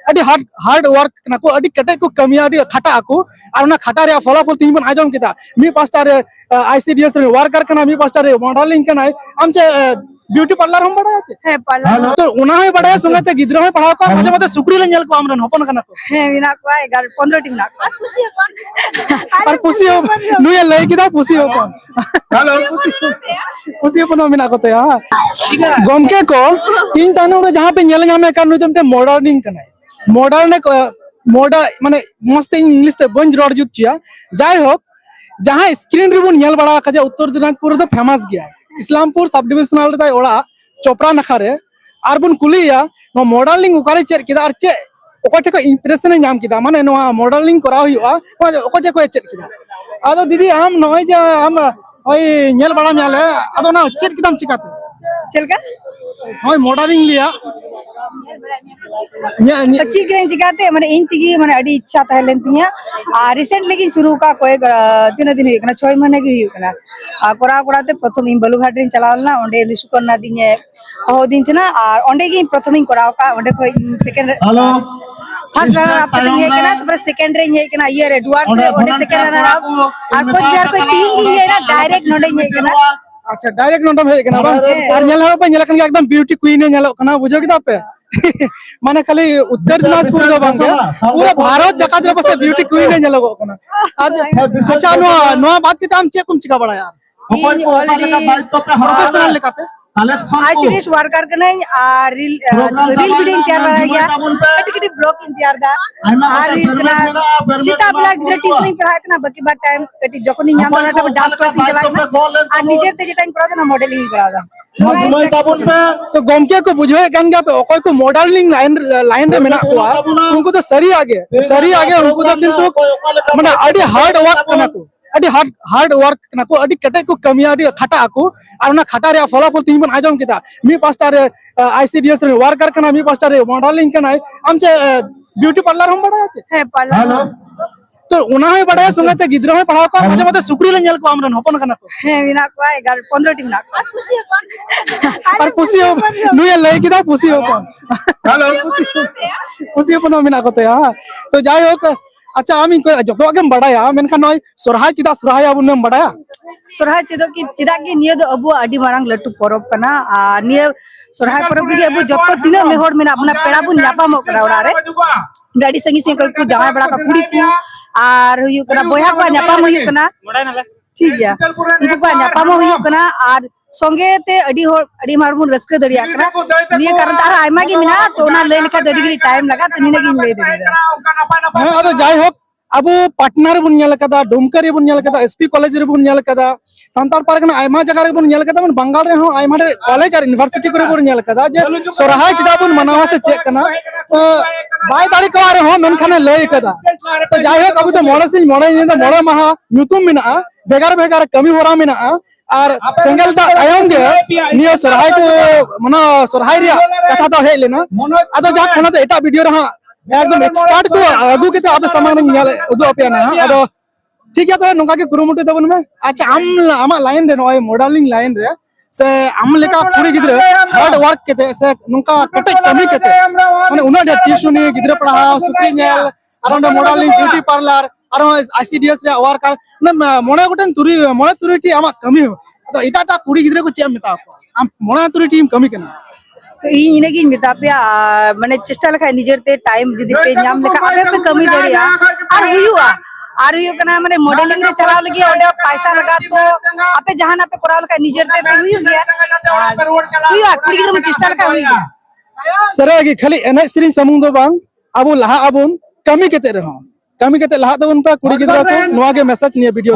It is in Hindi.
अड़ी हार्ड वर्क कना को अड़ी कटे को कमिया अड़ी खटा को और ना खटा रे फलाफल तीन बन आजम किता मी पास्टा रे आईसीडीएस रे वर्कर कना मी पास्टा रे मॉडलिंग कना आमचे ब्यूटी पार्लर हम बड़ा है पार्लर तो उना है बड़ा संगे ते गिद्रा में पढ़ाव को मजे मते सुक्री ले नेल को हमरन हपन कना को है बिना को 11 15 टीम ना और पुसी हो नुए लई किदा पुसी हो कोन हेलो पुसी हो मिना को ते हां गमके को तीन तानो रे जहां पे नेल नामे का नु जमते मॉडर्निंग कना मॉडल माने मस्त इंग्लिश ते बंज रोड जुत चिया जाय हो जहां स्क्रीन रे बुन नेल बड़ा का उत्तर दिनाजपुर तो फेमस गया इस्लामपुर सब डिविजनल रे ओड़ा चोपड़ा नखा रे आर बुन कुलिया नो मॉडलिंग उकारे चेर किदा आर चे ओकोटे को इंप्रेशन नाम किदा माने नो मॉडलिंग करा हुआ ओकोटे को चेर किदा आदो दीदी हम नय जे हम ओई नेल बड़ा मियाले आदो ना चेर किदाम चिकाते चलका होय मॉडलिंग लिया अच्छी के चिकाते माने इन तिगी माने अडी इच्छा तहलेन तिया आ रिसेंटली की शुरू का कोई तीन दिन हुई 6 महीने की हुई आ कोरा कोराते प्रथम इन बलुघाट रे चलावलना ओंडे लिसुकरना दिने ओ दिन थना और ओंडे की प्रथम इन कोराव का ओंडे को second first runner up cutting है ना तो सेकंड रेंज है ना ये रे डुआर से ओंडे सेकंड रनर अप और कुछ बिहार कोई टीम की है ना डायरेक्ट नोडे है ना अच्छा डायरेक्ट नोडम है ना बांग और नेल हो पे नेल कन एकदम ब्यूटी क्वीन है नेल कना बुझो किदा पे माने खाली उत्तर दिनाजपुर दो बांग पूरा भारत जकात रे बस ब्यूटी क्वीन है नेल कना आज अच्छा नो बात के हम चेक कुम चिका बड़ा यार प्रोफेशनल लिखाते आईसीडीएस वर्कर कने आ रील वीडियो तैयार बनाया गया कटी ब्लॉग तैयार दा आ रील कना सीता बला गिरा ट्यूशन पढ़ाया कना बाकी बात टाइम कटी जखनी नाम बनाटा डांस क्लास चलाया आ निजे ते जे टाइम करा ना मॉडलिंग करा दा तो गमके को बुझे गंगा पे ओकोय को मॉडलिंग लाइन रे मेना को उनको तो सरी आगे उनको तो किंतु माने अडी हार्ड वर्क कना को अडी हार्ड वर्क कना को अडी कटे को कमिया अडी खटा को और ना खटा रे फलाफल तीन बन आजम किता मी पास्टा रे आईसीडीएस रे वर्कर कना मी पास्टा रे मॉडलिंग कना आमचे ब्यूटी पार्लर हम बड़ा है पार्लर तो उना है बड़ा संगे ते गिद्रा में पढ़ाव को मजे मते सुक्री ले नेल को हमरन हपन कना को है बिना को 11 15 टीम ना और पुसी हो नुए लई किदा पुसी हो कोन हेलो पुसी हो मिना को ते हां तो जाय हो अच्छा आमी को जतो आगेम बड़ाया मेनखा नय सोरहाय चिदा सोरहाय आबुन में बड़ाया सोरहाय चिदो की चिदा की निय दो अबु अडी मारंग लट्टू परब कना आ निय सोरहाय परब गे अबु जतो दिन मेहर मेना अपना पेड़ा बुन न्यापाम करा ओड़ा रे गाड़ी संगी से कोई को जाय बड़ा का कुड़ी को आर हुयु कना बोया को न्यापाम हुयु कना ठीक गया उनको को न्यापाम हुयु कना आर संगे ते अडी मारबुन रस्के दड़िया कना निय कारण तार आयमा की मिना तो ना ले लिखा दड़ी की टाइम लगा तो निने की ले दे हां अदो जाय हो अब पटना रे बुन नेल कदा डुमका रे बुन नेल कदा एसपी कॉलेज रे बुन नेल कदा संताल पारगना आयमा जगह रे बुन नेल कदा मन बंगाल रे हो आयमा रे कॉलेज और यूनिवर्सिटी करे बुन नेल कदा जे सोरहाय चिदा बुन मनावा से चेक कना बाय दाड़ी को रे हो मन खाने लय कदा तो जाय हो अब तो मोड़े से मोड़े ने तो मोड़े महा न्यूतुम मिना बेगार कमी होरा मिना और सेंगल दा आयम गे नियो सोरहाय को मना सोरहाय रे कथा तो हे लेना अदो जा खाना तो एटा वीडियो रे एकदम एक्सपर्ट को अगु के आप सामान उदो पे ना अदो ठीक है तो नोका के कुरुमुटु तबन में अच्छा आमा लाइन रे नय मॉडलिंग लाइन रे से आम लेका पूरी गिद्रे हार्ड वर्क केते से नोका कटे कमी केते माने उना डे ट्यूशन गिद्रे पढ़ा सुप्री nail around modelling beauty parlour आरो आईसीडीएस रे वर्कर मोने गोटन मोने तुरी टी आमा कमी हो तो इटाटा कुड़ी गिद्रे को चेम मेता को आम मोने तुरी टीम कमी केना तो इने की मिता पे माने चेष्टा लखा निजरते टाइम जदी पे नाम लेखा आपे पे कमी दड़िया और हुआ कना माने मॉडलिंग रे चलाव लगी ओडे पैसा लगा तो आपे जहां आपे कराव लखा निजरते तो हुई गया हुआ कुड़ी के चेष्टा लखा हुई गया सरे की खाली एने श्री समूंग दो बांग अबु लहा अबुन कमी केते रहो कमी केते लहा दबन पे कुड़ी गिद्रा को नोआ के मैसेज निये वीडियो